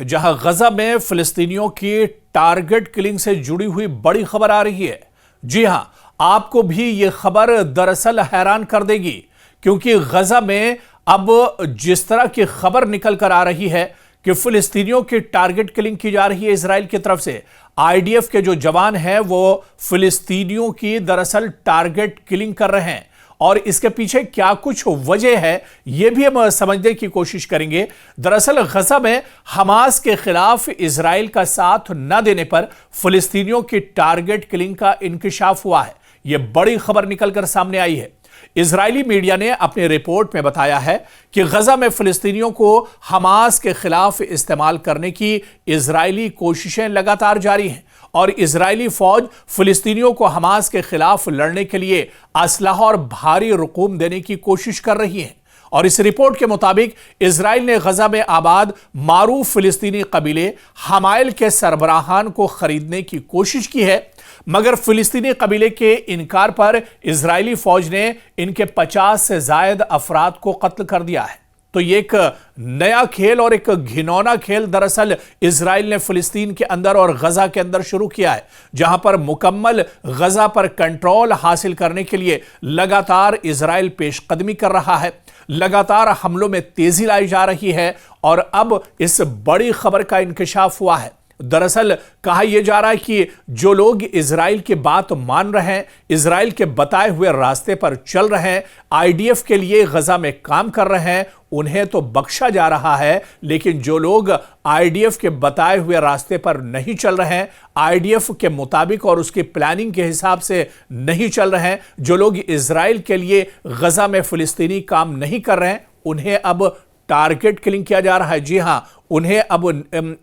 जहां गजा में फिलिस्तीनियों की टारगेट किलिंग से जुड़ी हुई बड़ी खबर आ रही है। जी हां, आपको भी यह खबर दरअसल हैरान कर देगी, क्योंकि गजा में अब जिस तरह की खबर निकल कर आ रही है कि फिलिस्तीनियों की टारगेट किलिंग की जा रही है इजराइल की तरफ से। आईडीएफ के जो जवान हैं वो फिलिस्तीनियों की दरअसल टारगेट किलिंग कर रहे हैं, और इसके पीछे क्या कुछ वजह है यह भी हम समझने की कोशिश करेंगे। दरअसल गजा में हमास के खिलाफ इजराइल का साथ न देने पर फिलिस्तीनियों की टारगेट किलिंग का इंकशाफ हुआ है। यह बड़ी खबर निकलकर सामने आई है। इजरायली मीडिया ने अपनी रिपोर्ट में बताया है कि गजा में फिलिस्तीनियों को हमास के खिलाफ इस्तेमाल करने की इजरायली कोशिशें लगातार जारी हैं, और इजरायली फौज फिलिस्तीनियों को हमास के खिलाफ लड़ने के लिए असलहा और भारी रकूम देने की कोशिश कर रही है। और इस रिपोर्ट के मुताबिक इजराइल ने गजा में आबाद मारूफ फिलिस्तीनी कबीले हमायल के सरबराहान को खरीदने की कोशिश की है, मगर फिलिस्तीनी कबीले के इनकार पर इजरायली फौज ने इनके 50 से ज्यादा अफराद को कत्ल कर दिया है। तो ये एक नया खेल और एक घिनौना खेल दरअसल इजराइल ने फिलिस्तीन के अंदर और गजा के अंदर शुरू किया है, जहां पर मुकम्मल गजा पर कंट्रोल हासिल करने के लिए लगातार इजराइल पेशकदमी कर रहा है, लगातार हमलों में तेजी लाई जा रही है, और अब इस बड़ी खबर का इंकशाफ हुआ है। दरअसल कहा यह जा रहा है कि जो लोग इजराइल की बात मान रहे हैं, इजराइल के बताए हुए रास्ते पर चल रहे हैं, आईडीएफ के लिए गजा में काम कर रहे हैं, उन्हें तो बख्शा जा रहा है, लेकिन जो लोग आईडीएफ के बताए हुए रास्ते पर नहीं चल रहे हैं, आईडीएफ के मुताबिक और उसकी प्लानिंग के हिसाब से नहीं चल रहे हैं, जो लोग इजराइल के लिए गजा में फिलिस्तीनी काम नहीं कर रहे हैं, उन्हें अब टारगेट किलिंग किया जा रहा है। जी हां, उन्हें अब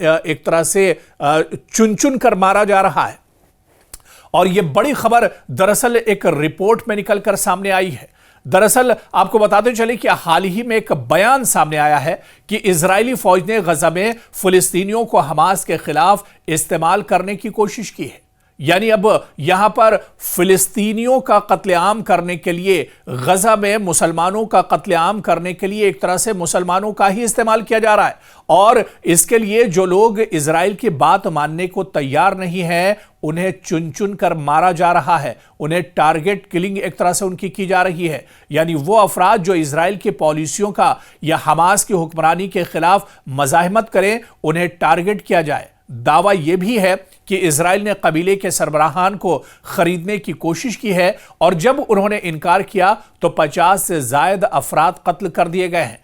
एक तरह से चुन चुन कर मारा जा रहा है। और यह बड़ी खबर दरअसल एक रिपोर्ट में निकलकर सामने आई है। दरअसल आपको बताते चले कि हाल ही में एक बयान सामने आया है कि इजरायली फौज ने गजा में फिलिस्तीनियों को हमास के खिलाफ इस्तेमाल करने की कोशिश की है। यानी अब यहां पर फिलिस्तीनियों का कत्लेआम करने के लिए, गजा में मुसलमानों का कत्लेआम करने के लिए एक तरह से मुसलमानों का ही इस्तेमाल किया जा रहा है, और इसके लिए जो लोग इजराइल की बात मानने को तैयार नहीं है, उन्हें चुन चुन कर मारा जा रहा है, उन्हें टारगेट किलिंग एक तरह से उनकी की जा रही है। यानी वो अफराद जो इजराइल की पॉलिसियों का या हमास की हुक्मरानी के खिलाफ मज़ाहमत करें, उन्हें टारगेट किया जाए। दावा यह भी है कि इजराइल ने कबीले के सरबराहान को खरीदने की कोशिश की है, और जब उन्होंने इनकार किया तो 50 से ज्यादा अफराद कत्ल कर दिए गए हैं।